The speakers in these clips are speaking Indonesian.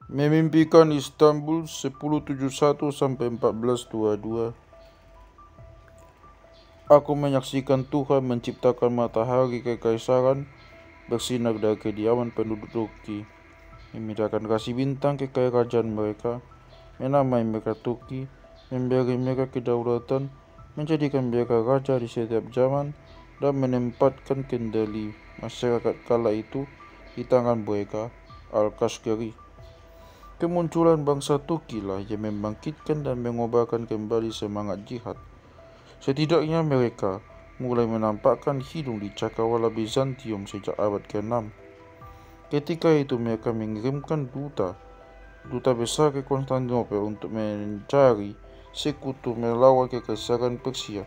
Memimpikan Istanbul 1071 sampai 1422. Aku menyaksikan Tuhan menciptakan matahari kekaisaran bersinar dari kediaman penduduk Turki, memindahkan kasih bintang ke kerajaan mereka, menamai mereka Turki, memberi mereka kedaulatan, menjadikan mereka raja di setiap zaman, dan menempatkan kendali masyarakat kala itu di tangan mereka, Al-Kashgari. Kemunculan bangsa Turki lah yang membangkitkan dan mengobarkan kembali semangat jihad. Setidaknya mereka mulai menampakkan hidung di cakrawala Bizantium sejak abad ke-6. Ketika itu mereka mengirimkan duta besar ke Konstantinopel untuk mencari sekutu melawan kekaisaran Persia.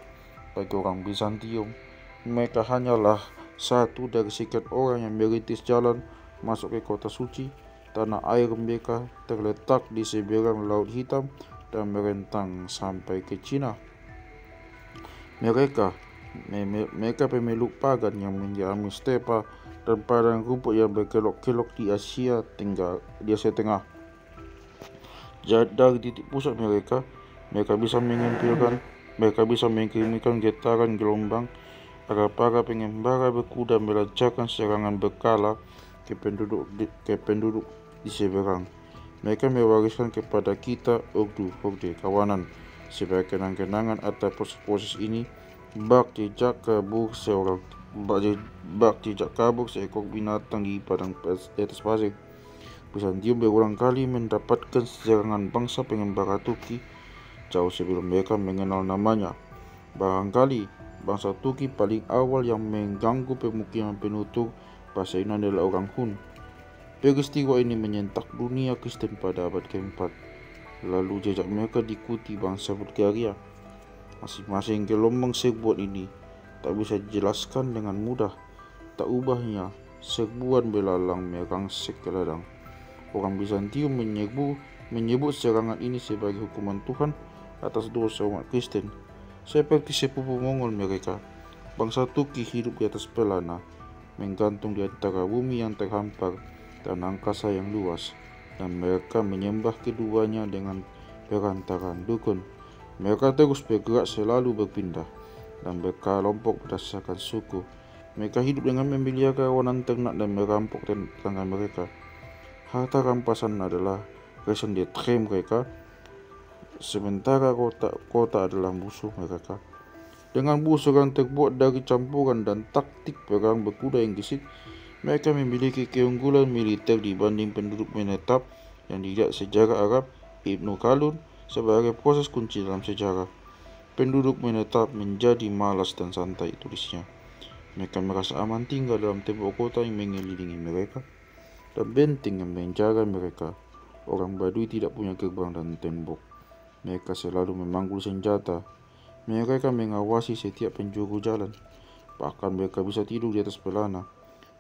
Bagi orang Bizantium, mereka hanyalah satu dari sekian orang yang merintis jalan masuk ke kota suci. Tanah air mereka terletak di seberang Laut Hitam dan merentang sampai ke Cina. Mereka pemeluk pagan yang mendiami stepa dan padang rumput yang berkelok-kelok di Asia Tengah. Dari titik pusat mereka bisa mengirimkan getaran gelombang agar para pengembara berkuda melancarkan serangan berkala ke penduduk di seberang. Mereka mewariskan kepada kita horde kawanan sebagai kenang-kenangan atas proses ini. Bak jejak kabur seekor binatang di padang di atas pasir. Bizantium berulang kali mendapatkan serangan bangsa pengembara Turki jauh sebelum mereka mengenal namanya. Barangkali bangsa Turki paling awal yang mengganggu pemukiman penutur bahasa Yunani adalah orang Hun. Peristiwa ini menyentak dunia Kristen pada abad ke-4. Lalu jejak mereka diikuti bangsa Bulgaria. Masing-masing gelombang serbuan ini tak bisa dijelaskan dengan mudah. Tak ubahnya, serbuan belalang merangsek ke ladang. Orang Bizantium menyebut serangan ini sebagai hukuman Tuhan atas dosa umat Kristen. Seperti sepupu Mongol mereka, bangsa Turki hidup di atas pelana, menggantung di antara bumi yang terhampar dan angkasa yang luas, dan mereka menyembah keduanya dengan perantaraan dukun. Mereka terus bergerak, selalu berpindah dan berkelompok berdasarkan suku. Mereka hidup dengan memelihara kawanan ternak dan merampok tetangga mereka. Harta rampasan adalah raison d'être mereka, sementara kota adalah musuh mereka. Dengan busuran terbuat dari campuran dan taktik perang berkuda yang gesit, mereka memiliki keunggulan militer dibanding penduduk menetap yang dilihat sejarah Arab. Ibnu Khaldun sebagai proses kunci dalam sejarah. Penduduk menetap menjadi malas dan santai, tulisnya. Mereka merasa aman tinggal dalam tembok kota yang mengelilingi mereka dan benteng yang menjaga mereka. Orang Badui tidak punya gerbang dan tembok. Mereka selalu memanggul senjata. Mereka mengawasi setiap penjuru jalan. Bahkan mereka bisa tidur di atas pelana.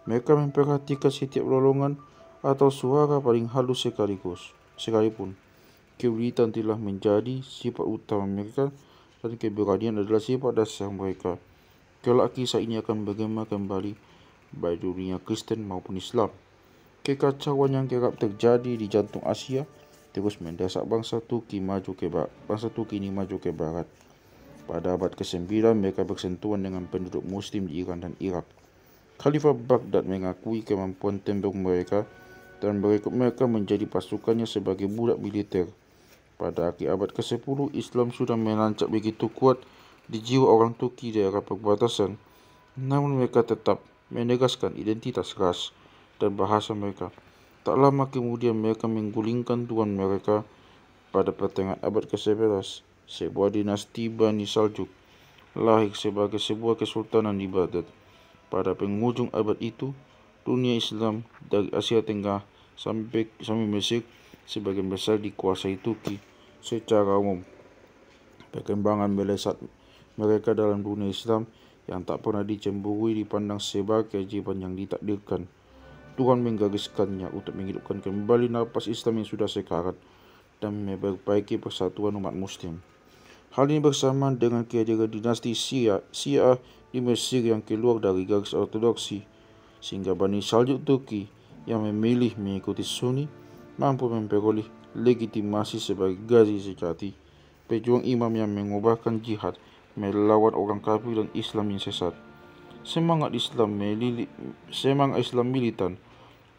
Mereka memperhatikan setiap lolongan atau suara paling halus sekalipun. Keulitan telah menjadi sifat utama mereka dan keberanian adalah sifat dasar mereka. Kelak kisah ini akan bergema kembali baik dunia Kristen maupun Islam. Kekacauan yang kerap terjadi di jantung Asia terus mendesak bangsa Turki ini maju ke barat. Pada abad ke-9 mereka bersentuhan dengan penduduk Muslim di Iran dan Irak. Khalifah Baghdad mengakui kemampuan tembok mereka dan berikut mereka menjadi pasukannya sebagai budak militer. Pada akhir abad ke-10, Islam sudah menancap begitu kuat di jiwa orang Turki di daerah perbatasan. Namun mereka tetap menegaskan identitas ras dan bahasa mereka. Tak lama kemudian mereka menggulingkan tuan mereka pada pertengahan abad ke-11. Sebuah dinasti Bani Saljuk lahir sebagai sebuah kesultanan di Baghdad. Pada penghujung abad itu, dunia Islam dari Asia Tengah sampai Mesir sebagian besar dikuasai Turki. Secara umum, perkembangan melesat mereka dalam dunia Islam yang tak pernah dicemburui dipandang sebagai keajaiban yang ditakdirkan. Tuhan menggariskannya untuk menghidupkan kembali napas Islam yang sudah sekarat dan memperbaiki persatuan umat Muslim. Hal ini bersamaan dengan kehadiran dinasti Syiah di Mesir yang keluar dari garis ortodoksi, sehingga Bani Saljuk Turki yang memilih mengikuti Sunni mampu memperoleh legitimasi sebagai Ghazi sejati, pejuang imam yang mengubahkan jihad melawan orang kafir dan Islam yang sesat. Semangat Islam militan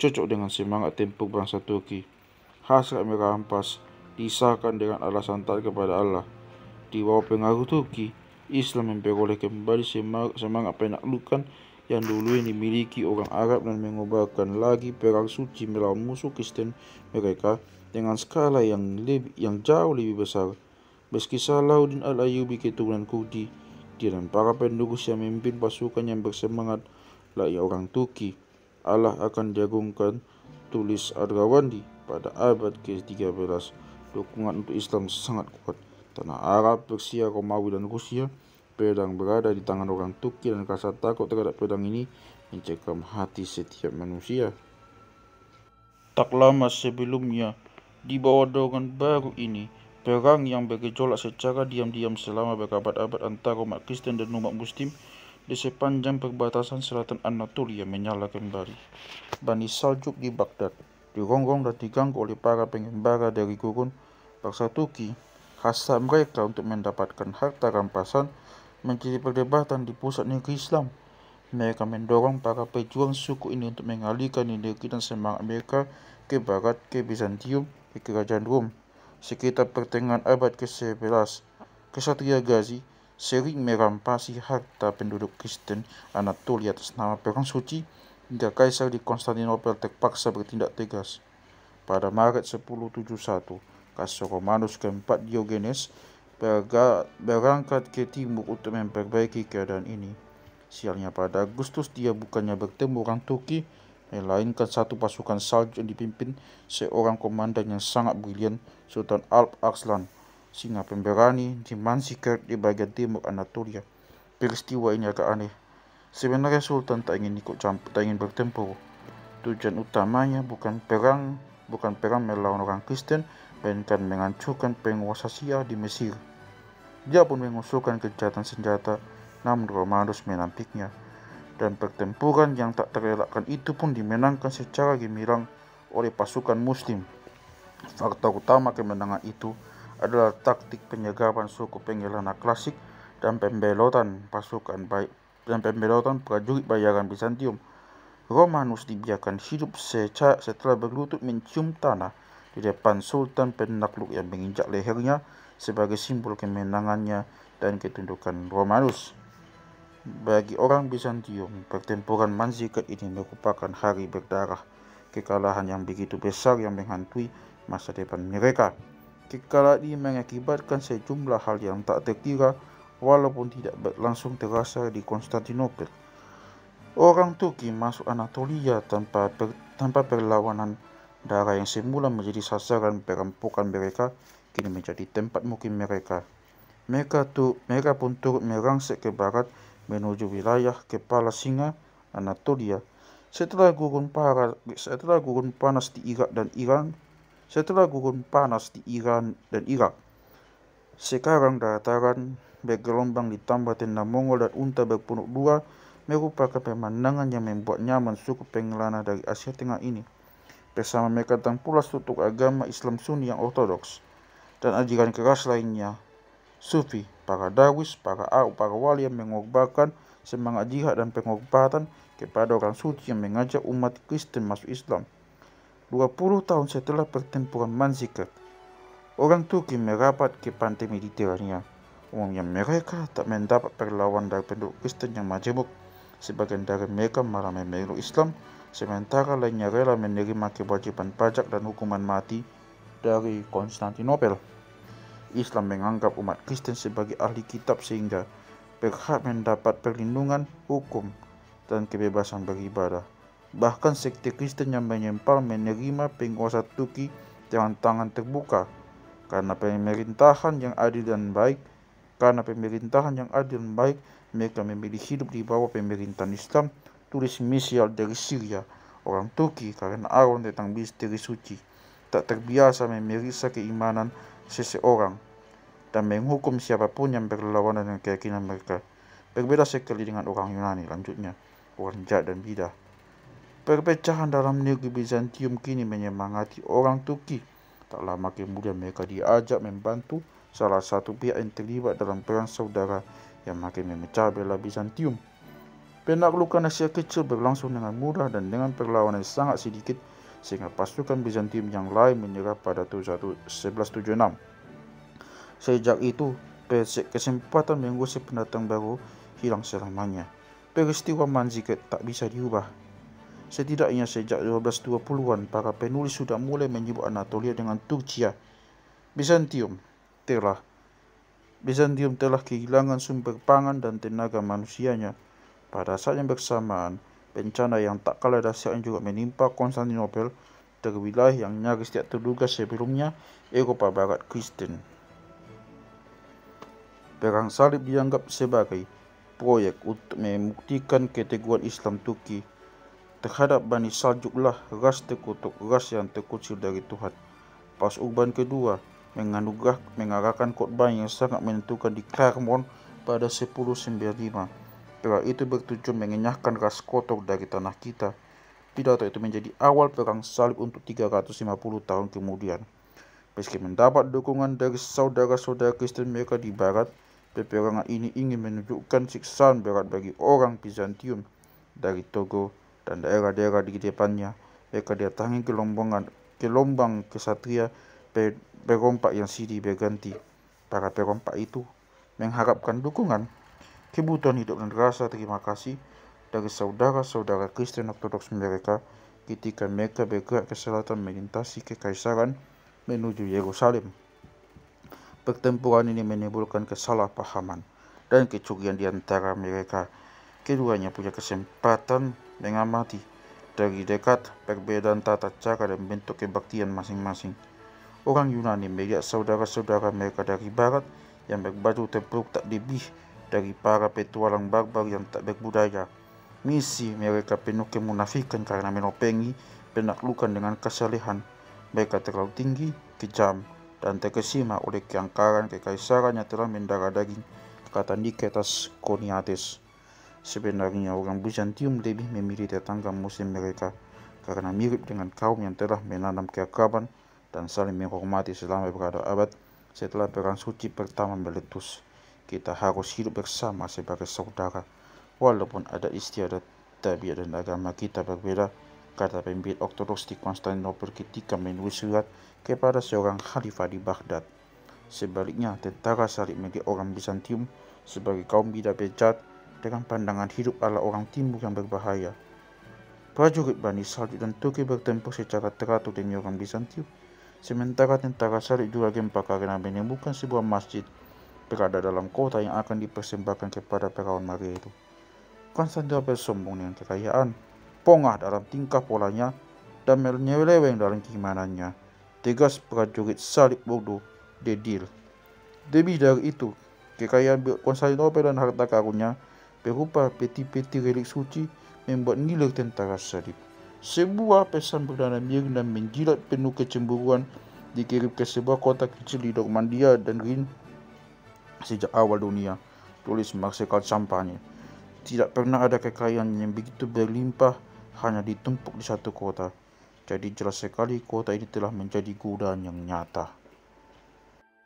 cocok dengan semangat tempur bangsa Turki. Hasrat merampas disahkan dengan alasan taat kepada Allah. Di bawah pengaruh Turki, Islam memperoleh kembali semangat penaklukan yang dulu yang dimiliki orang Arab dan mengobarkan lagi perang suci melawan musuh Kristen mereka dengan skala yang jauh lebih besar. Meski Salahuddin Al-Ayyubi keturunan Kurdi, dia dan para pendurus yang memimpin pasukan yang bersemangat layaknya orang Turki, Allah akan diagungkan, tulis Adrawandi pada abad ke-13. Dukungan untuk Islam sangat kuat. Tanah Arab, Persia, Romawi, dan Rusia, pedang berada di tangan orang Turki dan rasa takut terhadap pedang ini mencekam hati setiap manusia. Tak lama sebelumnya, di bawah dorongan baru ini, perang yang bergejolak secara diam-diam selama berabad-abad antara umat Kristen dan umat Muslim di sepanjang perbatasan selatan Anatolia menyala kembali. Bani Saljuk di Baghdad dirongrong dan diganggu oleh para pengembara dari gurun bangsa Turki. Hasrat mereka untuk mendapatkan harta rampasan menjadi perdebatan di pusat negeri Islam. Mereka mendorong para pejuang suku ini untuk mengalihkan energi dan semangat mereka ke barat, ke Bizantium, ke kerajaan Rom. Sekitar pertengahan abad ke-11, Kesatria Ghazi sering merampasi harta penduduk Kristen Anatolia atas nama perang suci, hingga Kaisar di Konstantinopel terpaksa bertindak tegas. Pada Maret 1071, Kaisar Romanus keempat Diogenes berangkat ke timur untuk memperbaiki keadaan ini. Sialnya pada Agustus dia bukannya bertemu orang Turki, melainkan satu pasukan salju yang dipimpin seorang komandan yang sangat brilian, Sultan Alp Arslan, singa pemberani di Manzikert di bagian timur Anatolia. Peristiwa ini agak aneh. Sebenarnya Sultan tak ingin ikut campur, tak ingin bertempur. Tujuan utamanya bukan perang melawan orang Kristen, melainkan menghancurkan penguasa Syiah di Mesir. Dia pun mengusulkan kejahatan senjata, namun Romanus menampiknya, dan pertempuran yang tak terelakkan itu pun dimenangkan secara gemilang oleh pasukan Muslim. Fakta utama kemenangan itu adalah taktik penyergapan suku Pengelana klasik dan pembelotan prajurit bayaran Bizantium. Romanus dibiarkan hidup setelah berlutut mencium tanah di depan Sultan penakluk yang menginjak lehernya sebagai simbol kemenangannya dan ketundukan Romanus. Bagi orang Bizantium, pertempuran Manzikert ini merupakan hari berdarah, kekalahan yang begitu besar yang menghantui masa depan mereka. Kekalahan ini mengakibatkan sejumlah hal yang tak terkira, walaupun tidak langsung terasa di Konstantinopel. Orang Turki masuk Anatolia tanpa perlawanan. Daerah yang semula menjadi sasaran perampokan mereka kini menjadi tempat mukim mereka. Mereka pun turut merangsek ke barat menuju wilayah kepala singa Anatolia. Setelah gurun panas di Iran dan Irak, sekarang dataran bergelombang ditambah tenda Mongol dan unta berpunuk dua merupakan pemandangan yang membuat nyaman suku Pengelana dari Asia Tengah ini. Bersama mereka datang pula struktur agama Islam Sunni yang ortodoks dan ajaran keras lainnya, Sufi, para darwis, para wali yang mengorbankan semangat jihad dan pengorbanan kepada orang suci yang mengajak umat Kristen masuk Islam. 20 tahun setelah pertempuran Manzikert, orang Turki merapat ke pantai Mediterania. Umumnya mereka tak mendapat perlawanan dari penduduk Kristen yang majemuk. Sebagian dari mereka malah memeluk Islam, sementara lainnya rela menerima kewajiban pajak dan hukuman mati dari Konstantinopel. Islam menganggap umat Kristen sebagai ahli kitab sehingga berhak mendapat perlindungan hukum dan kebebasan beribadah. Bahkan sekte Kristen yang menyempal menerima penguasa Turki dengan tangan terbuka karena pemerintahan yang adil dan baik. Mereka memilih hidup di bawah pemerintahan Islam, tulis Misyal dari Syria. Orang Turki karena awam tentang misteri suci tak terbiasa memeriksa keimanan seseorang dan menghukum siapapun yang berlawanan dengan keyakinan mereka. Berbeda sekali dengan orang Yunani, lanjutnya, orang jahat dan bidah. Perpecahan dalam negeri Bizantium kini menyemangati orang Turki. Tak lama kemudian mereka diajak membantu salah satu pihak yang terlibat dalam perang saudara yang makin memecah belah Bizantium. Penaklukan Asia kecil berlangsung dengan mudah dan dengan perlawanan sangat sedikit, sehingga pasukan Bizantium yang lain menyerah pada 1176. Sejak itu, kesempatan mengusir pendatang baru hilang selamanya. Peristiwa Manzikert tak bisa diubah. Setidaknya sejak 1220-an, para penulis sudah mulai menyebut Anatolia dengan Turkia. Bizantium telah kehilangan sumber pangan dan tenaga manusianya. Pada saat yang bersamaan, bencana yang tak kalah dahsyat juga menimpa Konstantinopel dari wilayah yang nyaris tidak terduga sebelumnya, Eropa Barat Kristen. Perang Salib dianggap sebagai proyek untuk membuktikan keteguhan Islam Turki terhadap Bani Saljuklah, ras terkutuk, ras yang terkucil dari Tuhan. Paus Urban II mengarahkan khotbah yang sangat menentukan di Klermont pada 1095. Perang itu bertujuan mengenyahkan ras kotor dari tanah kita. Pidato itu menjadi awal perang salib untuk 350 tahun kemudian. Meski mendapat dukungan dari saudara-saudara Kristen mereka di barat, peperangan ini ingin menunjukkan siksaan berat bagi orang Bizantium. Dari Togo dan daerah-daerah di depannya, mereka datangi gelombang kesatria perompak yang silih berganti. Para perompak itu mengharapkan dukungan, kebutuhan hidup dan rasa terima kasih dari saudara-saudara Kristen Ortodoks mereka ketika mereka bergerak ke selatan melintasi kekaisaran menuju Yerusalem. Pertempuran ini menimbulkan kesalahpahaman dan kecurigaan di antara mereka. Keduanya punya kesempatan mengamati dari dekat perbedaan tata cara dan bentuk kebaktian masing-masing. Orang Yunani melihat saudara-saudara mereka dari barat yang berbaju tempur tak lebih dari para petualang barbar yang tak berbudaya. Misi mereka penuh kemunafikan karena menopengi penaklukan dengan kesalehan. Mereka terlalu tinggi, kejam, dan terkesima oleh keangkaran kekaisaran yang telah mendarah daging, kata Niketas Koniates. Sebenarnya orang Bizantium lebih memilih tetangga muslim mereka karena mirip dengan kaum yang telah menanam keakraban dan saling menghormati selama berabad-abad setelah perang suci pertama meletus. Kita harus hidup bersama sebagai saudara, walaupun adat istiadat, tabiat dan agama kita berbeda, kata pemimpin Ortodoks di Konstantinopel ketika menulis surat kepada seorang khalifah di Baghdad. Sebaliknya, tentara salib melihat orang Bizantium sebagai kaum bidah bejat dengan pandangan hidup ala orang timur yang berbahaya. Prajurit Bani Saljuk dan Turki bertempur secara teratur demi orang Bizantium, sementara tentara salib juga gempa karena menemukan sebuah masjid berada dalam kota yang akan dipersembahkan kepada perawan Maria itu. Konstantinopel sombong dengan kekayaan, pongah dalam tingkah polanya, dan menyeleweng dalam keimanannya. Tegas prajurit salib bodoh, dedil. Lebih dari itu, kekayaan Konstantinopel dan harta karunnya berupa peti-peti relik suci membuat ngiler tentara salib. Sebuah pesan perdana miring dan menjilat penuh kecemburuan dikirim ke sebuah kota kecil di Normandia dan Rhin sejak awal dunia, tulis Marcel Champagne. Tidak pernah ada kekayaan yang begitu berlimpah hanya ditumpuk di satu kota. Jadi jelas sekali kota ini telah menjadi godaan yang nyata.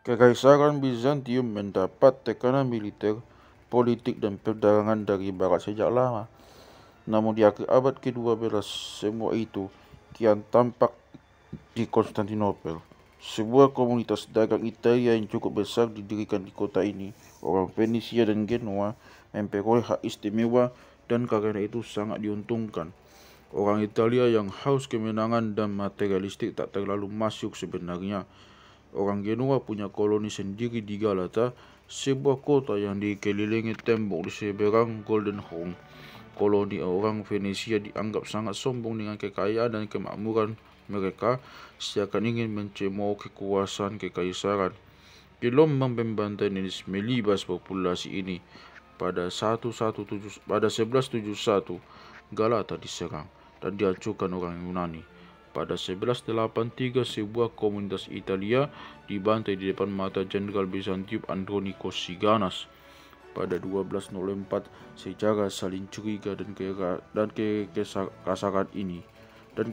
Kekaisaran Bizantium mendapat tekanan militer, politik dan perdagangan dari barat sejak lama. Namun di akhir abad ke-12 semua itu kian tampak di Konstantinopel. Sebuah komunitas dagang Italia yang cukup besar didirikan di kota ini. Orang Venesia dan Genoa memperoleh hak istimewa dan karena itu sangat diuntungkan. Orang Italia yang haus kemenangan dan materialistik tak terlalu masuk sebenarnya. Orang Genoa punya koloni sendiri di Galata, sebuah kota yang dikelilingi tembok di seberang Golden Horn. Koloni orang Venesia dianggap sangat sombong dengan kekayaan dan kemakmuran mereka, seakan ingin mencemooh kekuasaan kekaisaran. Gelombang pembantianis melibas populasi ini. Pada 1171, Galata diserang dan dihancurkan orang Yunani. Pada 1183, sebuah komunitas Italia dibantai di depan mata Jenderal Bizantium Andronikos Siganas. pada 1204. Sejarah saling curiga dan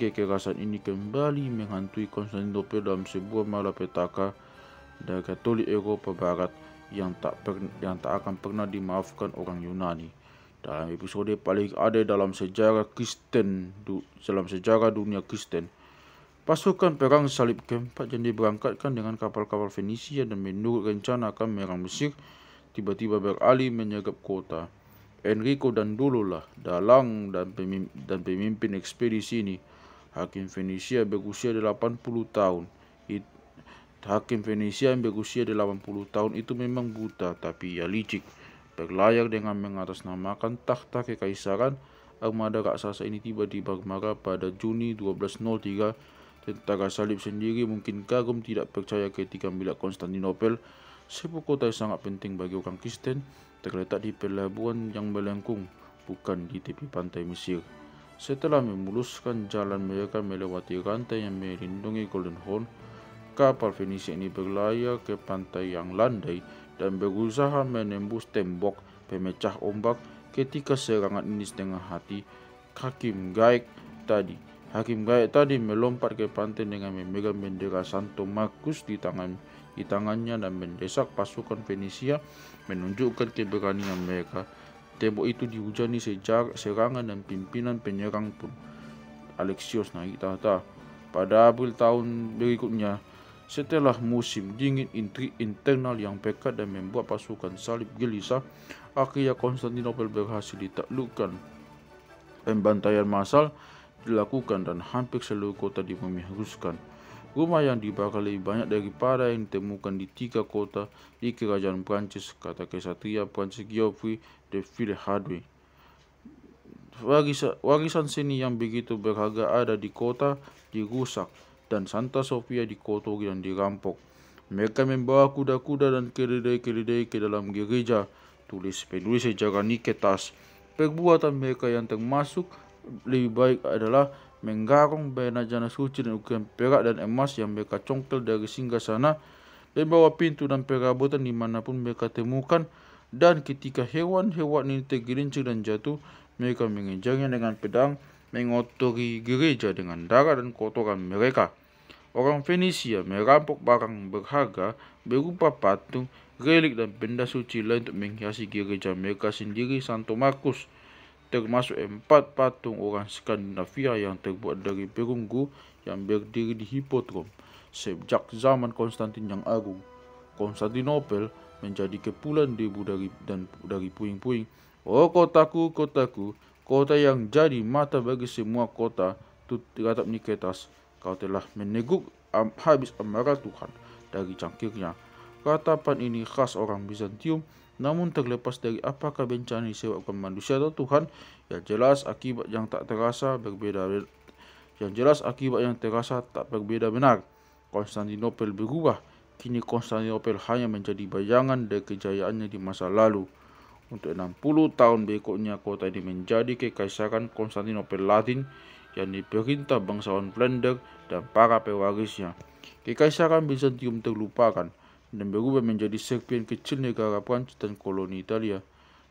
kekerasan ini kembali menghantui Konstantinopel dalam sebuah malapetaka dari Katolik Eropa Barat yang tak akan pernah dimaafkan orang Yunani. Dalam episode paling ada dalam sejarah dunia Kristen, pasukan perang salib keempat yang diberangkatkan dengan kapal-kapal Fenisia dan menurut rencana akan menyerang Mesir, tiba-tiba beralih menyergap kota. Enrico dan Dolola dalang dan pemimpin ekspedisi ini. Hakim Fenisia berusia 80 tahun. Hakim Fenisia yang berusia 80 tahun itu memang buta, tapi ia licik. Berlayar dengan mengatasnamakan takhta kekaisaran, armada raksasa ini tiba di Marmara pada Juni 1203. Tentara salib sendiri mungkin kagum tidak percaya ketika melihat Konstantinopel, sebuah kota yang sangat penting bagi orang Kristen, terletak di pelabuhan yang melengkung, bukan di tepi pantai Mesir. Setelah memuluskan jalan mereka melewati rantai yang melindungi Golden Horn, kapal Fenisia ini berlayar ke pantai yang landai dan berusaha menembus tembok pemecah ombak. Ketika serangan ini setengah hati, Hakim Gaek tadi melompat ke pantai dengan memegang bendera Santo Markus di tangannya dan mendesak pasukan Fenisia, menunjukkan keberanian mereka. Tembok itu dihujani serangan dan pimpinan penyerang pun, Alexios, naik tahta. Pada April tahun berikutnya, setelah musim dingin, intrik internal yang pekat dan membuat pasukan salib gelisah, akhirnya Konstantinopel berhasil ditaklukkan. Pembantaian massal dilakukan dan hampir seluruh kota dibumi hanguskan. Rumah yang dibakar lebih banyak daripada yang ditemukan di 3 kota di kerajaan Prancis, kata kesatria Prancis Geoffrey de Villehardouin. Warisan seni yang begitu berharga ada di kota dirusak dan Santa Sofia dikotori dan dirampok. Mereka membawa kuda-kuda dan keledai-keledai ke dalam gereja, tulis penulis sejarah Niketas. Perbuatan mereka yang termasuk lebih baik adalah menggarong bejana suci dan ukiran perak dan emas yang mereka congkel dari singgasana, membawa pintu dan perabotan dimanapun mereka temukan, dan ketika hewan-hewan ini tergelincir dan jatuh, mereka mengejarnya dengan pedang, mengotori gereja dengan darah dan kotoran mereka. Orang Fenisia merampok barang berharga berupa patung, relik dan benda suci lain untuk menghiasi gereja mereka sendiri Santo Markus, termasuk 4 patung orang Skandinavia yang terbuat dari perunggu yang berdiri di hipodrom. Sejak zaman Konstantin yang Agung, Konstantinopel menjadi kepulan debu dari puing-puing. Oh kotaku, kotaku, kota yang jadi mata bagi semua kota, tutup Niketas. Kau telah meneguk habis amarah Tuhan dari cangkirnya. Ratapan ini khas orang Bizantium, namun terlepas dari apakah bencana disebabkan manusia atau Tuhan, yang jelas akibat yang terasa tak berbeda benar. Konstantinopel berubah. Kini Konstantinopel hanya menjadi bayangan dari kejayaannya di masa lalu. Untuk 60 tahun berikutnya, kota ini menjadi kekaisaran Konstantinopel Latin yang diperintah bangsawan Flanders dan para pewarisnya. Kekaisaran Bizantium terlupakan dan berubah menjadi serpihan kecil negara Prancis dan koloni Italia.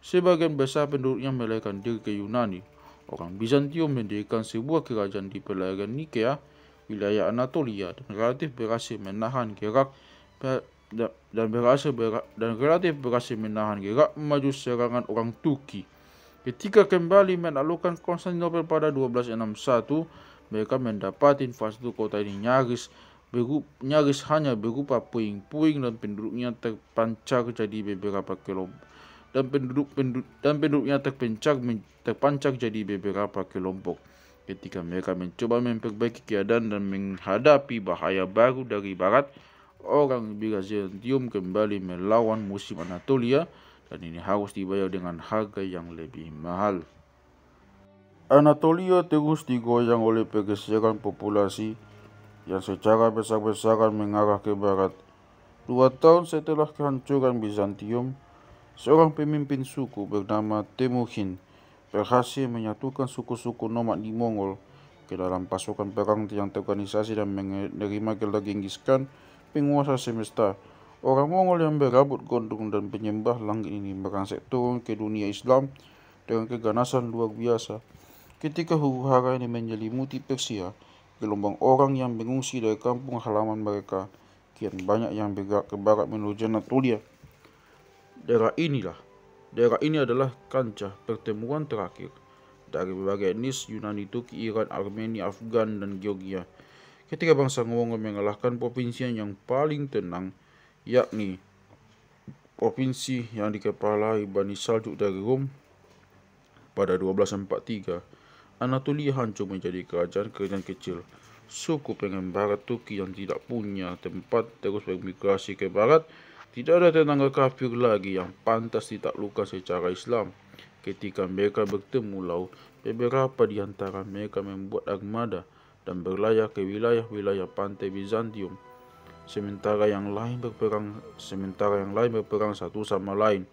Sebagian besar penduduknya melarikan diri ke Yunani. Orang Bizantium mendirikan sebuah kerajaan di perairan Nikea, wilayah Anatolia, dan relatif berhasil menahan gerak maju serangan orang Turki. Ketika kembali menaklukkan Konstantinopel pada 1261, mereka mendapati infrastruktur kota ini nyaris hanya berupa puing-puing dan penduduknya terpancar jadi beberapa kelompok. Ketika mereka mencoba memperbaiki keadaan dan menghadapi bahaya baru dari barat, orang Bizantium kembali melawan musim Anatolia, dan ini harus dibayar dengan harga yang lebih mahal. Anatolia terus digoyang oleh pergeseran populasi yang secara besar-besaran mengarah ke barat. 2 tahun setelah kehancuran Bizantium, seorang pemimpin suku bernama Temujin berhasil menyatukan suku-suku nomad di Mongol ke dalam pasukan perang yang terorganisasi dan menerima gelar Genghis Khan, penguasa semesta. Orang Mongol yang berambut gondrong dan penyembah langit ini merangsek turun ke dunia Islam dengan keganasan luar biasa. Ketika huru-hara ini menyelimuti Persia, gelombang orang yang mengungsi dari kampung halaman mereka kian banyak yang bergerak ke barat menuju Anatolia. Daerah ini adalah kancah pertemuan terakhir dari berbagai etnis Yunani, Turki, Iran, Armenia, Afgan, dan Georgia. Ketika bangsa Mongol mengalahkan provinsi yang paling tenang, yakni provinsi yang dikepalai Bani Saljuk dari Rom pada 1243, Anatolia hancur menjadi kerajaan-kerajaan kecil. Suku pengembara Turki yang tidak punya tempat terus bermigrasi ke barat. Tidak ada tetangga kafir lagi yang pantas ditaklukkan secara Islam. Ketika mereka bertemu laut, beberapa di antara mereka membuat armada dan berlayar ke wilayah-wilayah pantai Bizantium. Sementara yang lain berperang satu sama lain.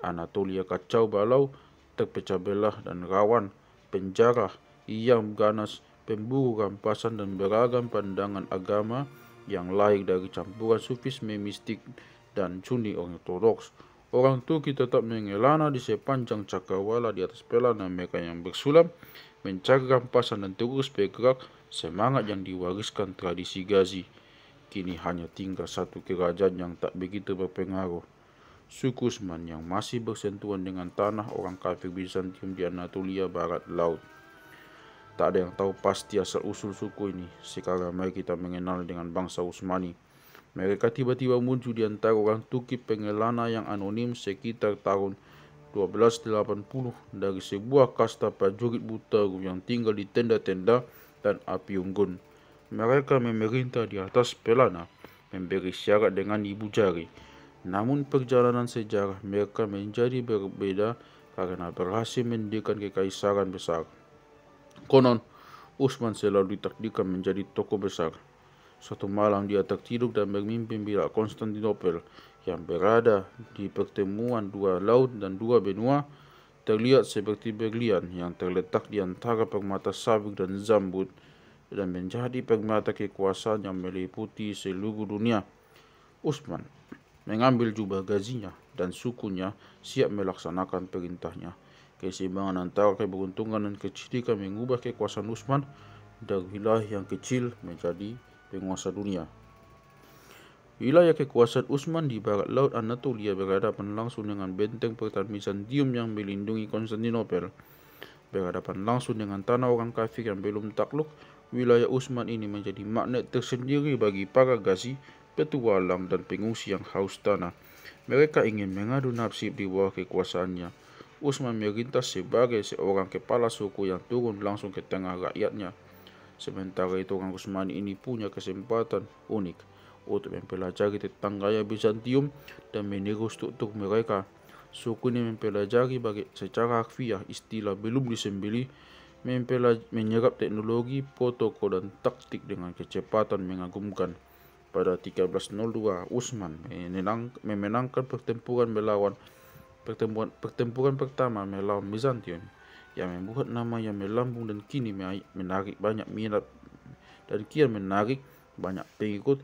Anatolia kacau balau, terpecah belah dan rawan penjara yang ganas, pemburu rampasan dan beragam pandangan agama yang lahir dari campuran sufisme mistik dan Sunni ortodoks. Orang Turki tetap mengelana di sepanjang cakrawala di atas pelana mereka yang bersulam, mencari rampasan dan terus bergerak. Semangat yang diwariskan tradisi Ghazi. Kini hanya tinggal satu kerajaan yang tak begitu berpengaruh, suku Usman yang masih bersentuhan dengan tanah orang kafir Bizantium di Anatolia barat laut. Tak ada yang tahu pasti asal-usul suku ini. Sekarang mari kita mengenal dengan bangsa Utsmani. Mereka tiba-tiba muncul di antara orang Turki pengelana yang anonim sekitar tahun 1280 dari sebuah kasta prajurit buta yang tinggal di tenda-tenda dan api unggun. Mereka memerintah di atas pelana, memberi syarat dengan ibu jari. Namun perjalanan sejarah mereka menjadi berbeda karena berhasil mendirikan kekaisaran besar. Konon, Utsman selalu ditakdirkan menjadi tokoh besar. Suatu malam dia tertidur dan bermimpi bila Konstantinopel yang berada di pertemuan dua laut dan dua benua terlihat seperti berlian yang terletak di antara permata sabit dan zambut dan menjadi permata kekuasaan yang meliputi seluruh dunia. Utsman mengambil jubah gazinya dan sukunya siap melaksanakan perintahnya. Keseimbangan antara keberuntungan dan kecerdikan mengubah kekuasaan Utsman dari wilayah yang kecil menjadi penguasa dunia. Wilayah kekuasaan Utsman di barat laut Anatolia berhadapan langsung dengan benteng pertahanan Bizantium yang melindungi Konstantinopel. Berhadapan langsung dengan tanah orang kafir yang belum takluk, wilayah Utsman ini menjadi magnet tersendiri bagi para Ghazi, petualang dan pengungsi yang haus tanah. Mereka ingin mengadu nasib di bawah kekuasaannya. Utsman melintas sebagai seorang kepala suku yang turun langsung ke tengah rakyatnya. Sementara itu orang Utsmani ini punya kesempatan unik untuk mempelajari tentang gaya Bizantium dan meniru struktur mereka. Suku ini mempelajari secara harfiah istilah belum disembelih, menyerap teknologi, protokol dan taktik dengan kecepatan mengagumkan. Pada 1302, Utsman memenangkan pertempuran pertama melawan Bizantium yang membuat nama yang melambung dan kini menarik banyak minat dan kian menarik banyak pengikut.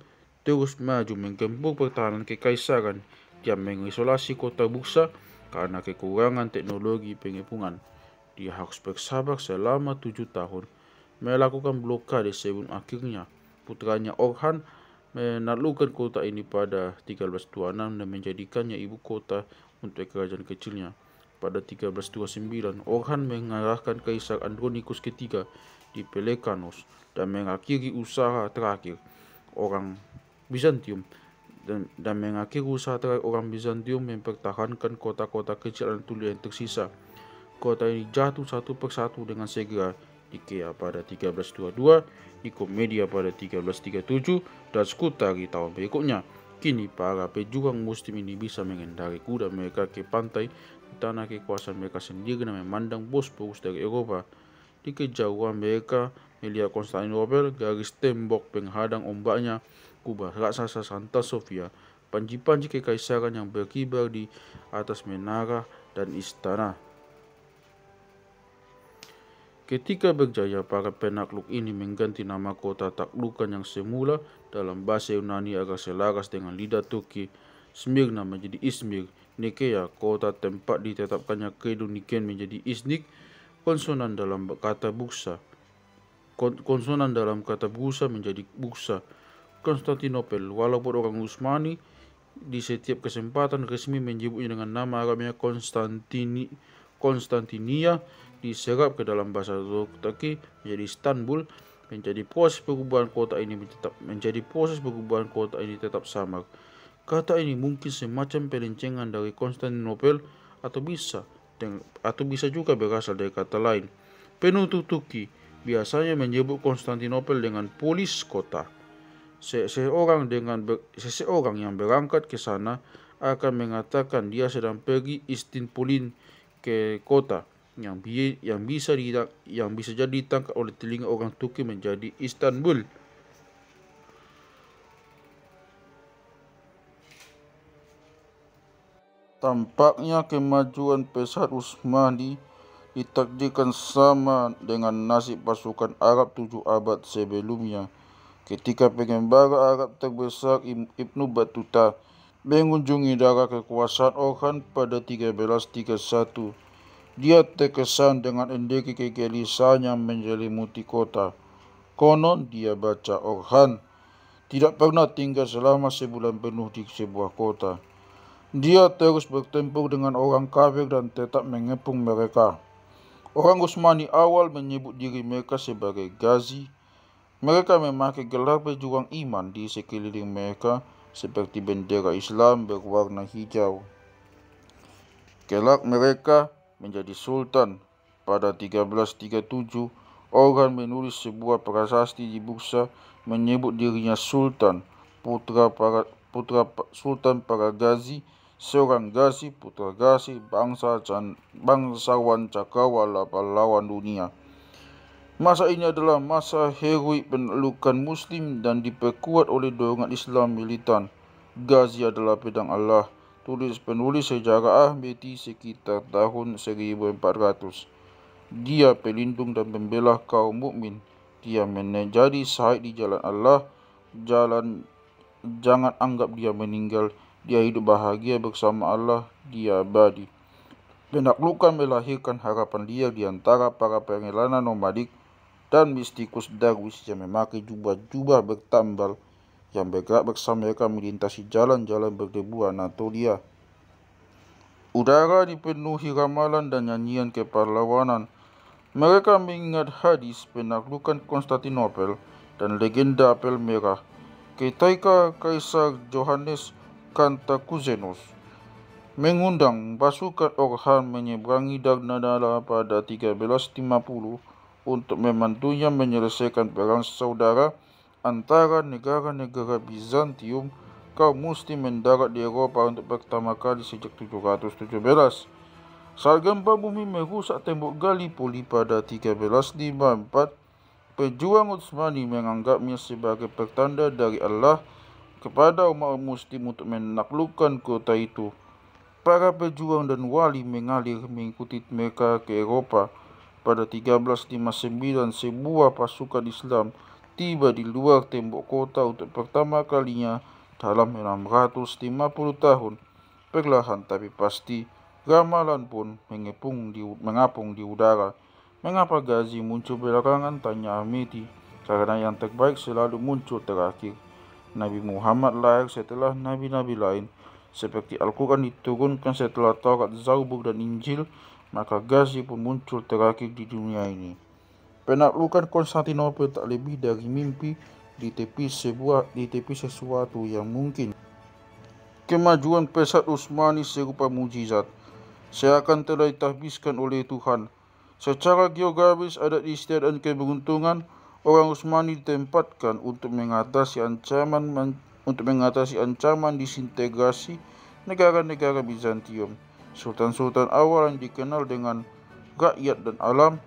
Terus maju menggempur pertahanan kekaisaran yang mengisolasi kota Bursa karena kekurangan teknologi pengepungan. Dia harus bersabar selama 7 tahun melakukan blokade sebelum akhirnya putranya Orhan menaklukkan kota ini pada 1326 dan menjadikannya ibu kota untuk kerajaan kecilnya. Pada 1329, Orhan mengalahkan Kaisar Andronicus III di Pelecanos dan mengakhiri usaha terakhir orang Bizantium mempertahankan kota-kota kecil Anatolia yang tersisa. Kota ini jatuh satu persatu dengan segera. Nikea pada 1322, Nikomedia pada 1337, dan Skutari tahun berikutnya. Kini para pejuang muslim ini bisa mengendarai kuda mereka ke pantai di tanah kekuasaan mereka sendiri dan memandang Bosporus dari Eropa. Di kejauhan mereka melihat Konstantinopel, garis tembok penghadang ombaknya, kubah raksasa Santa Sofia, panji-panji kekaisaran yang berkibar di atas menara dan istana. Ketika berjaya, para penakluk ini mengganti nama kota taklukan yang semula dalam bahasa Yunani agar selaras dengan lidah Turki. Smyrna menjadi Izmir. Nikea, kota tempat ditetapkannya Credo Niken, menjadi Iznik. Konsonan dalam kata Bursa. Konsonan dalam kata Bursa menjadi Bursa. Konstantinopel, walaupun orang Utsmani di setiap kesempatan resmi menyebutnya dengan nama Arabnya Konstantinia, diserap ke dalam bahasa Turki menjadi Istanbul. Proses perubahan kota ini tetap samar. Kata ini mungkin semacam pelencengan dari Konstantinopel atau bisa juga berasal dari kata lain. Penutur Turki biasanya menyebut Konstantinopel dengan polis kota. Seseorang yang berangkat ke sana akan mengatakan dia sedang pergi Istanbulin, ke kota yang bisa jadi ditangkap oleh telinga orang Turki menjadi Istanbul. Tampaknya kemajuan pesat Utsmani ditakdirkan sama dengan nasib pasukan Arab 7 abad sebelumnya, ketika pengembara Arab terbesar Ibnu Battuta mengunjungi daerah kekuasaan Orhan pada 1331. Dia terkesan dengan endeki kegelisahan yang menyelimuti kota. Konon dia baca Orhan tidak pernah tinggal selama sebulan penuh di sebuah kota. Dia terus bertempur dengan orang kafir dan tetap mengepung mereka. Orang Utsmani awal menyebut diri mereka sebagai Ghazi. Mereka memakai gelar pejuang iman di sekeliling mereka seperti bendera Islam berwarna hijau. Kelak mereka menjadi sultan. Pada 1337, Orhan menulis sebuah prasasti di Bursa menyebut dirinya sultan, putra sultan para Ghazi, seorang Ghazi, putra Ghazi, bangsawan cakrawala pahlawan dunia. Masa ini adalah masa heroik penaklukan Muslim dan diperkuat oleh dorongan Islam militan. Ghazi adalah pedang Allah, tulis penulis sejarah Ahmedi sekitar tahun 1400. Dia pelindung dan pembela kaum mukmin. Dia menjadi syahid di jalan Allah. Jangan anggap dia meninggal. Dia hidup bahagia bersama Allah. Dia abadi. Penaklukan melahirkan harapan liar di antara para pengelana nomadik dan mistikus darwis yang memakai jubah-jubah bertambal yang bergerak bersama mereka melintasi jalan-jalan berdebu Anatolia. Udara dipenuhi ramalan dan nyanyian kepahlawanan. Mereka mengingat hadis penaklukan Konstantinopel dan legenda apel merah ketika Kaisar Johannes Kantakuzenos mengundang pasukan Orhan menyeberangi Dardanella pada 1350 untuk membantunya menyelesaikan perang saudara antara negara-negara Bizantium. Kaum Muslim mendarat di Eropa untuk pertama kali sejak 717. Saat gempa bumi merusak tembok Gallipoli pada 1354, pejuang Utsmani menganggapnya sebagai pertanda dari Allah kepada umat Muslim untuk menaklukkan kota itu. Para pejuang dan wali mengalir mengikuti mereka ke Eropa. Pada 1359, sebuah pasukan Islam tiba di luar tembok kota untuk pertama kalinya dalam 650 tahun. Perlahan tapi pasti, ramalan pun mengapung di udara. Mengapa Ghazi muncul belakangan? Tanya Ahmedi. Karena yang terbaik selalu muncul terakhir. Nabi Muhammad lahir setelah nabi-nabi lain. Seperti Al-Quran diturunkan setelah Taurat, Zabur, dan Injil, maka Ghazi pun muncul terakhir di dunia ini. Penaklukan Konstantinopel tak lebih dari mimpi di tepi sesuatu yang mungkin. Kemajuan pesat Utsmani serupa mujizat, seakan telah ditahbiskan oleh Tuhan. Secara geografis, adat istiadat dan keberuntungan, orang Utsmani ditempatkan untuk mengatasi ancaman disintegrasi negara-negara Bizantium. Sultan-sultan awal yang dikenal dengan rakyat dan alam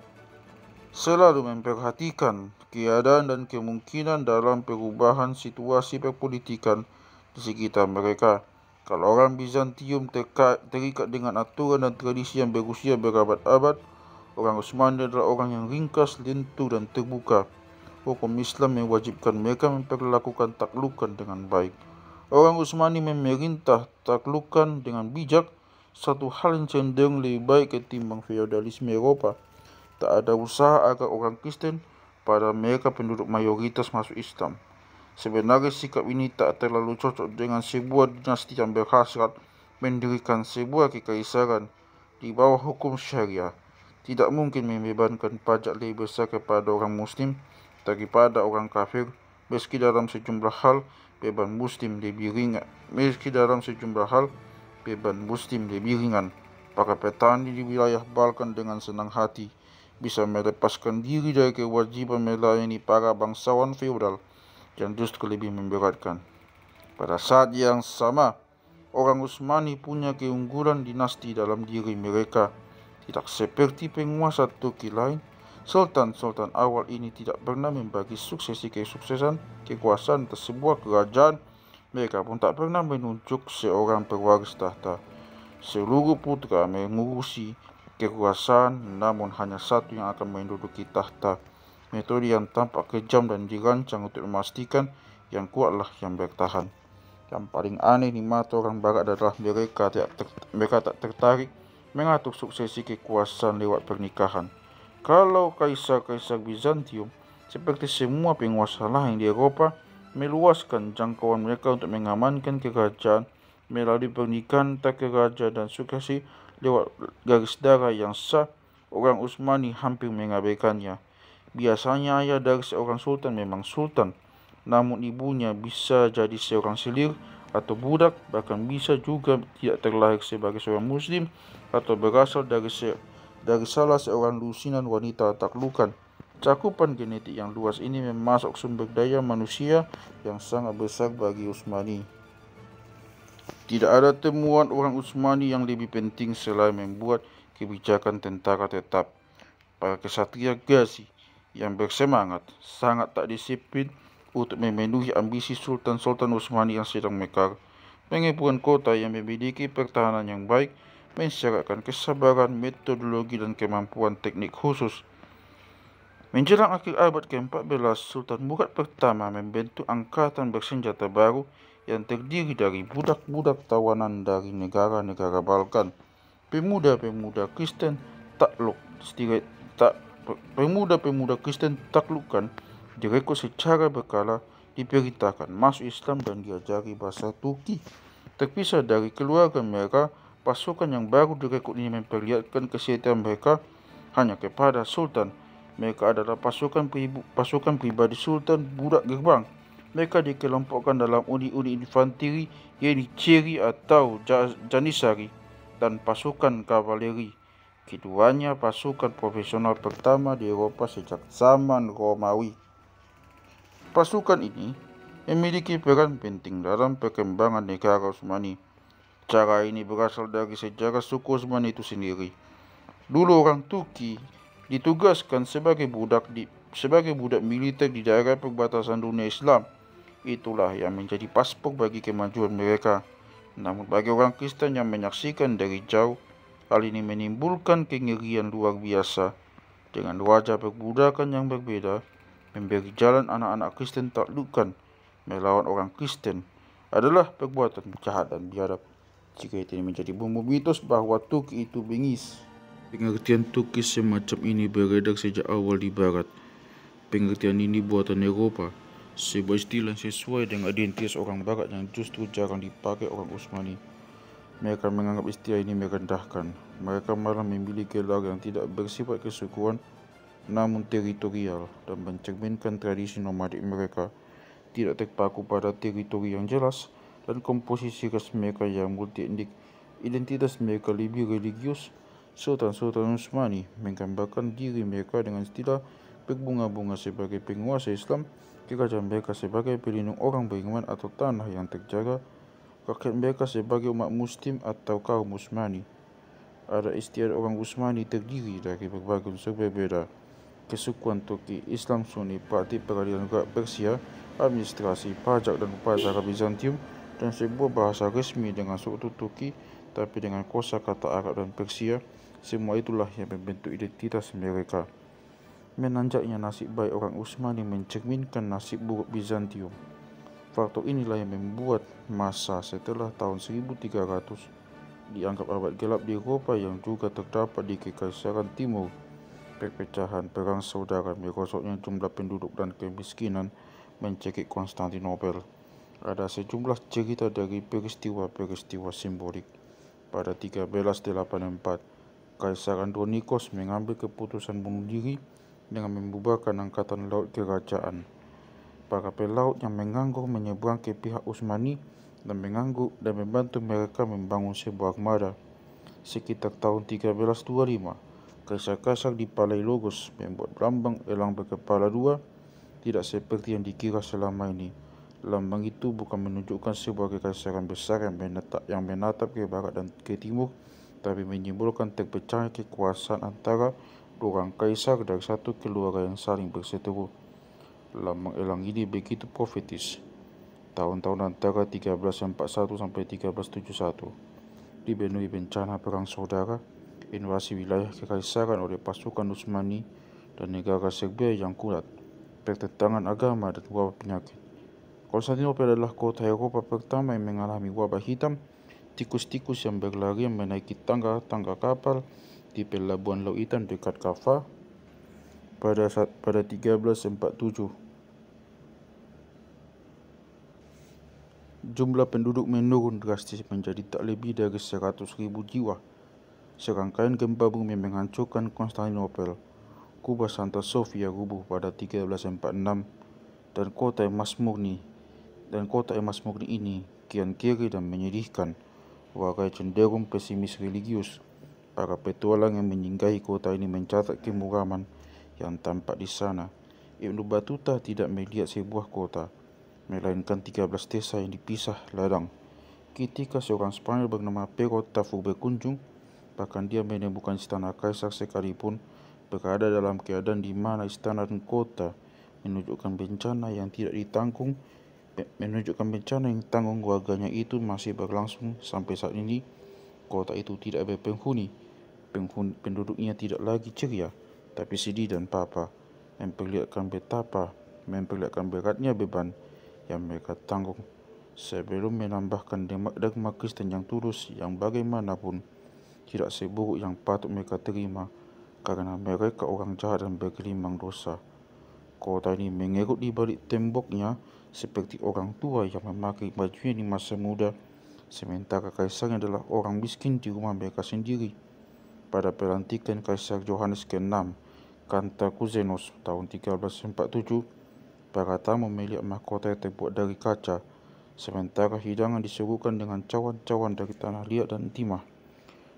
selalu memperhatikan keadaan dan kemungkinan dalam perubahan situasi perpolitikan di sekitar mereka. Kalau orang Bizantium terikat dengan aturan dan tradisi yang berusia berabad-abad, orang Utsmani adalah orang yang ringkas, lentur, dan terbuka. hukum Islam mewajibkan mereka memperlakukan taklukan dengan baik. Orang Utsmani memerintah taklukan dengan bijak, satu hal yang cenderung lebih baik ketimbang feodalisme Eropa. Tak ada usaha agar orang Kristen, pada mereka penduduk mayoritas masuk Islam. Sebenarnya sikap ini tak terlalu cocok dengan sebuah dinasti yang berhasrat mendirikan sebuah kekaisaran di bawah hukum syariah. Tidak mungkin membebankan pajak lebih besar kepada orang Muslim daripada orang kafir, meski dalam sejumlah hal beban Muslim lebih ringan. Para petani di wilayah Balkan dengan senang hati bisa melepaskan diri dari kewajiban melayani para bangsawan feodal yang justru lebih memberatkan. Pada saat yang sama, orang Utsmani punya keunggulan dinasti dalam diri mereka. Tidak seperti penguasa Turki lain, sultan-sultan awal ini tidak pernah membagi suksesi kekuasaan atas sebuah kerajaan. Mereka pun tak pernah menunjuk seorang pewaris tahta. Seluruh putra mengurusi kekuasaan, namun hanya satu yang akan menduduki tahta. Metode yang tampak kejam dan dirancang untuk memastikan yang kuatlah yang bertahan. Yang paling aneh di mata orang barat adalah mereka tak tertarik mengatur suksesi kekuasaan lewat pernikahan. Kalau kaisar-kaisar Bizantium, seperti semua penguasa lain di Eropa, meluaskan jangkauan mereka untuk mengamankan kerajaan melalui pernikahan tak raja dan sukesi lewat garis darah yang sah, orang Utsmani hampir mengabaikannya. Biasanya ayah dari seorang sultan memang sultan, namun ibunya bisa jadi seorang selir atau budak, bahkan bisa juga tidak terlahir sebagai seorang muslim atau berasal dari salah seorang lusinan wanita taklukan. Cakupan genetik yang luas ini memasuk sumber daya manusia yang sangat besar bagi Utsmani. Tidak ada temuan orang Utsmani yang lebih penting selain membuat kebijakan tentara tetap. Para kesatria Ghazi yang bersemangat, sangat tak disiplin untuk memenuhi ambisi sultan-sultan Utsmani yang sedang mekar. Pengepungan kota yang memiliki pertahanan yang baik mensyaratkan kesabaran, metodologi, dan kemampuan teknik khusus. Menjelang akhir abad ke-14, Sultan Murad pertama membentuk angkatan bersenjata baru yang terdiri dari budak-budak tawanan dari negara-negara Balkan. Pemuda-pemuda Kristen taklukan direkrut secara berkala, diperintahkan masuk Islam dan diajari bahasa Turki. Terpisah dari keluarga mereka, pasukan yang baru direkrut ini memperlihatkan kesetiaan mereka hanya kepada Sultan. Mereka adalah pasukan pribadi Sultan Budak Gerbang. Mereka dikelompokkan dalam unit-unit infanteri, yaitu Ceri atau Janissary, dan pasukan kavaleri. Keduanya pasukan profesional pertama di Eropa sejak zaman Romawi. Pasukan ini memiliki peran penting dalam perkembangan negara Utsmani. Cara ini berasal dari sejarah suku Utsmani itu sendiri. Dulu orang Turki ditugaskan sebagai budak militer di daerah perbatasan dunia Islam. Itulah yang menjadi paspor bagi kemajuan mereka. Namun bagi orang Kristen yang menyaksikan dari jauh, hal ini menimbulkan kengerian luar biasa. Dengan wajah perbudakan yang berbeda, memberi jalan anak-anak Kristen taklukan melawan orang Kristen adalah perbuatan jahat dan biadab. Jika itu menjadi bumbu mitos bahwa Turki itu bengis. Pengertian Turki semacam ini beredar sejak awal di Barat. Pengertian ini buatan Eropa, sebuah istilah sesuai dengan identitas orang Barat yang justru jarang dipakai orang Utsmani. Mereka menganggap istilah ini merendahkan. Mereka malah memiliki gelar yang tidak bersifat kesukuan, namun teritorial, dan mencerminkan tradisi nomadik mereka. Tidak terpaku pada teritori yang jelas, dan komposisi ras mereka yang multi-etnik. Identitas mereka lebih religius. Sultan-sultan Utsmani menggambarkan diri mereka dengan istilah berbunga-bunga sebagai penguasa Islam, kerajaan mereka sebagai pelindung orang beriman atau tanah yang terjaga, rakyat mereka sebagai umat muslim atau kaum Utsmani. Ada istiadat orang Utsmani terdiri dari berbagai unsur berbeda: kesukuan Turki, Islam Sunni, praktik peradilan Persia, administrasi, pajak dan upacara Bizantium, dan sebuah bahasa resmi dengan struktur Turki tapi dengan kosakata Arab dan Persia. Semua itulah yang membentuk identitas mereka. Menanjaknya nasib baik orang Utsmani mencerminkan nasib buruk Bizantium. Faktor inilah yang membuat masa setelah tahun 1300 dianggap abad gelap di Eropa, yang juga terdapat di Kekaisaran Timur. Perpecahan, perang saudara, merosotnya jumlah penduduk dan kemiskinan mencekik Konstantinopel. Ada sejumlah cerita dari peristiwa-peristiwa simbolik. Pada 1384, Kaisar Andronikos mengambil keputusan bunuh diri dengan membubarkan angkatan laut kerajaan. Para pelaut yang menganggur menyeberang ke pihak Utsmani dan membantu mereka membangun sebuah armada. Sekitar tahun 1325, kaisar-kaisar di Palaiologos membuat lambang elang berkepala dua, tidak seperti yang dikira selama ini. Lambang itu bukan menunjukkan sebuah kekaisaran besar yang menatap ke barat dan ke timur, tapi menyimbolkan terpecahnya kekuasaan antara dua orang kaisar dari satu keluarga yang saling berseteru. Lambang elang ini begitu profetis. Tahun-tahun antara 1341 sampai 1371 dipenuhi bencana perang saudara, invasi wilayah kekaisaran oleh pasukan Utsmani dan negara Serbia yang kuat, pertentangan agama dan wabah penyakit. Konstantinopel adalah kota Eropa pertama yang mengalami wabah hitam, tikus-tikus yang berlarian menaiki tangga-tangga kapal di pelabuhan Laut Hitam dekat Kaffa pada 1347. Jumlah penduduk menurun drastis menjadi tak lebih dari 100.000 jiwa. Serangkaian gempa bumi menghancurkan Konstantinopel. Kubah Santa Sofia rubuh pada 1346 dan kota emas murni ini kian kiri dan menyedihkan. Warga cenderung pesimis religius. Para petualang yang menyinggahi kota ini mencatat kemuraman yang tampak di sana. Ibnu Battuta tidak melihat sebuah kota, melainkan 13 desa yang dipisah ladang. Ketika seorang Spanyol bernama Pero Tafur berkunjung, bahkan dia menemukan istana kaisar sekalipun berada dalam keadaan di mana istana dan kota menunjukkan bencana yang tanggung warganya itu masih berlangsung sampai saat ini. Kota itu tidak berpenghuni. Penduduknya tidak lagi ceria, tapi sedih dan papa, memperlihatkan beratnya beban yang mereka tanggung. Sebelum menambahkan dogma Kristen yang tulus yang bagaimanapun tidak seburuk yang patut mereka terima, karena mereka orang jahat dan bergelimang dosa. Kota ini mengerut di balik temboknya seperti orang tua yang memakai bajunya di masa muda, sementara kaisarnya adalah orang miskin di rumah mereka sendiri. Pada pelantikan Kaisar Yohanes ke-6 Kantakuzenos tahun 1347, para tamu melihat mahkota yang terbuat dari kaca, sementara hidangan disuguhkan dengan cawan-cawan dari tanah liat dan timah.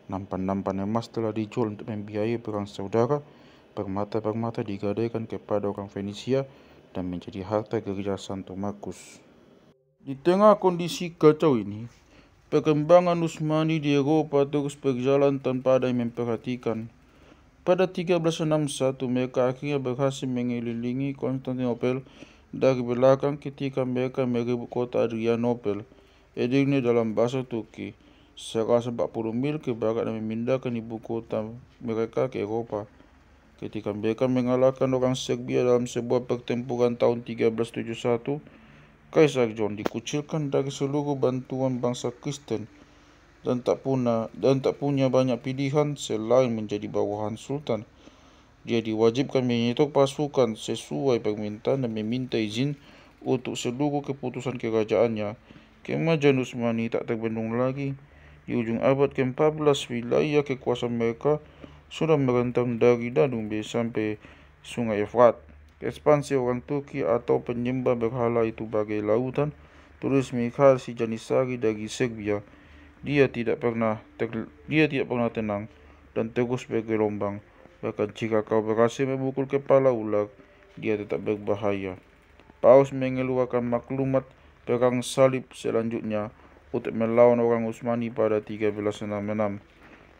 Nampan-nampan emas telah dijual untuk membiayai perang saudara. Permata-permata digadaikan kepada orang Fenisia dan menjadi harta gereja Santo Markus. Di tengah kondisi kacau ini, perkembangan Utsmani di Eropa terus berjalan tanpa ada yang memperhatikan. Pada 1361, mereka akhirnya berhasil mengelilingi Konstantinopel dari belakang ketika mereka merebut kota Adrianopel, Edirne dalam bahasa Turki, 140 mil ke barat, dan memindahkan ibu kota mereka ke Eropa. Ketika mereka mengalahkan orang Serbia dalam sebuah pertempuran tahun 1371, Kaisar John dikucilkan dari seluruh bantuan bangsa Kristen dan tak punya banyak pilihan selain menjadi bawahan Sultan. Dia diwajibkan menyetor pasukan sesuai permintaan dan meminta izin untuk seluruh keputusan kerajaannya. Kemajuan Utsmani tak terbendung lagi. Di ujung abad ke-14, wilayah kekuasaan mereka sudah merentang dari Danube sampai Sungai Efrat. Ekspansi orang Turki atau penyembah berhala itu bagai lautan, tulis Mikhail Janisari dari Serbia. Dia tidak pernah tenang dan terus bergelombang. Bahkan jika kau berhasil memukul kepala ular, dia tetap berbahaya. Paus mengeluarkan maklumat perang salib selanjutnya untuk melawan orang Utsmani pada 1366.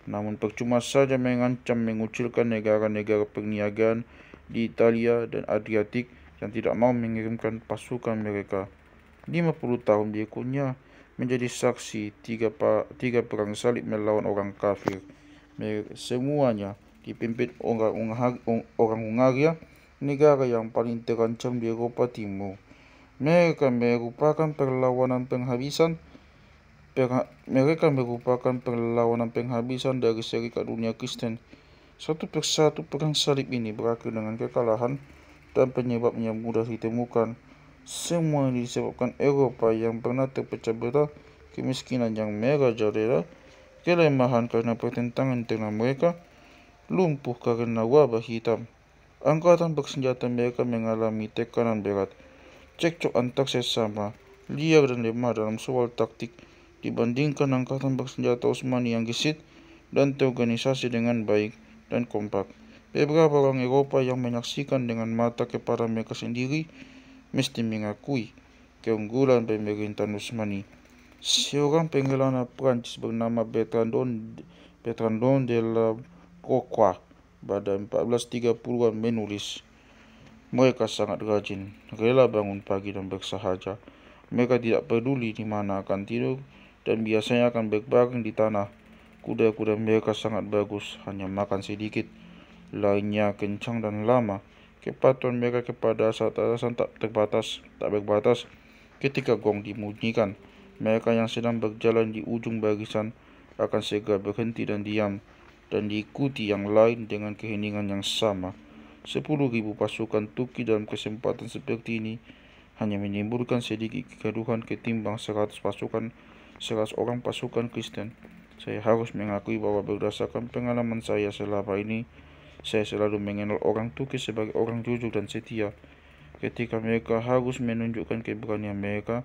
Namun percuma saja mengancam mengucilkan negara-negara perniagaan di Italia dan Adriatik yang tidak mau mengirimkan pasukan mereka. 50 tahun berikutnya menjadi saksi tiga perang salib melawan orang kafir. Semuanya dipimpin orang Hungaria negara yang paling terancam di Eropa Timur. Mereka merupakan perlawanan penghabisan dari Serikat Dunia Kristen. Satu persatu perang salib ini berakhir dengan kekalahan dan penyebabnya mudah ditemukan. Semua ini disebabkan Eropa yang pernah terpecah belah, kemiskinan yang merajalela, kelemahan karena pertentangan internal mereka, lumpuh karena wabah hitam. Angkatan bersenjata mereka mengalami tekanan berat, cekcok antar sesama, liar dan lemah dalam soal taktik dibandingkan angkatan bersenjata Utsmani yang gesit dan terorganisasi dengan baik dan kompak. Beberapa orang Eropa yang menyaksikan dengan mata kepada mereka sendiri mesti mengakui keunggulan pemerintahan Utsmani. Seorang pengelana Prancis bernama Bertrand de la Croix pada 1430-an menulis, mereka sangat rajin, rela bangun pagi dan bersahaja. Mereka tidak peduli di mana akan tidur dan biasanya akan berbaring di tanah. Kuda-kuda mereka sangat bagus, hanya makan sedikit. Larinya kencang dan lama. Kepatuhan mereka kepada atasan tak berbatas. Ketika gong dibunyikan, mereka yang sedang berjalan di ujung barisan akan segera berhenti dan diam, dan diikuti yang lain dengan keheningan yang sama. 10.000 pasukan Turki dalam kesempatan seperti ini hanya menimbulkan sedikit kegaduhan ketimbang 100 orang pasukan Kristen. Saya harus mengakui bahwa berdasarkan pengalaman saya selama ini, saya selalu mengenal orang Turki sebagai orang jujur dan setia. Ketika mereka harus menunjukkan keberanian mereka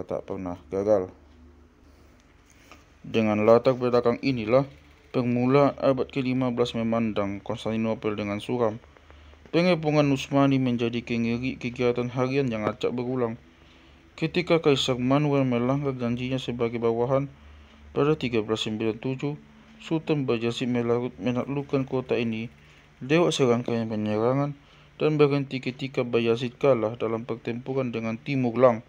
tak pernah gagal. Dengan latar belakang inilah, permulaan abad ke-15 memandang Konstantinopel dengan suram. Pengepungan Utsmani menjadi kegiatan harian yang acak berulang. Ketika Kaisar Manuel melanggar janjinya sebagai bawahan pada 1397, Sultan Bayezid menaklukkan kota ini lewat serangkaian penyerangan dan berhenti ketika Bayezid kalah dalam pertempuran dengan Timur Lang,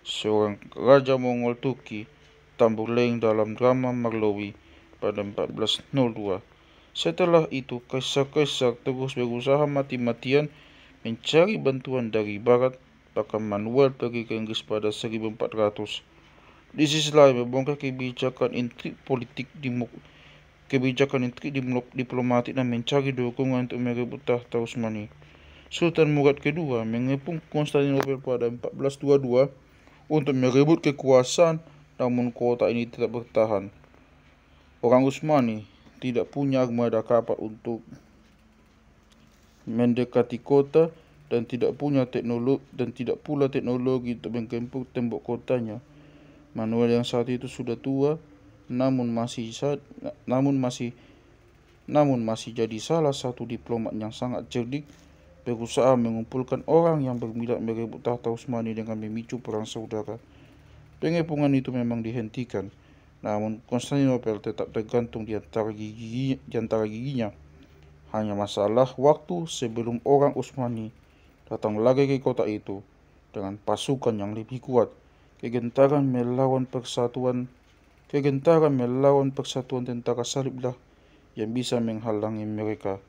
seorang raja Mongol Turki, Tamburlain dalam drama Marlowe pada 1402. Setelah itu, kaisar-kaisar terus berusaha mati-matian mencari bantuan dari barat, bahkan Manuel pergi ke Inggris pada 1400. Di sisi lain, membongkar kebijakan intrik diplomatik dan mencari dukungan untuk merebut tahta Utsmani. Sultan Murad II mengepung Konstantinopel pada 1422 untuk merebut kekuasaan, namun kota ini tidak bertahan. Orang Utsmani tidak punya armada kapal untuk mendekati kota dan tidak pula teknologi untuk menggempur tembok kotanya. Manuel yang saat itu sudah tua, namun masih jadi salah satu diplomat yang sangat cerdik, berusaha mengumpulkan orang yang berminat merebut tahta Utsmani dengan memicu perang saudara. Pengepungan itu memang dihentikan, namun Konstantinopel tetap tergantung di antara giginya. Hanya masalah waktu sebelum orang Utsmani datang lagi ke kota itu dengan pasukan yang lebih kuat. Kegentaran melawan persatuan tentara saliblah yang bisa menghalangi mereka,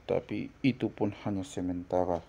tapi itu pun hanya sementara.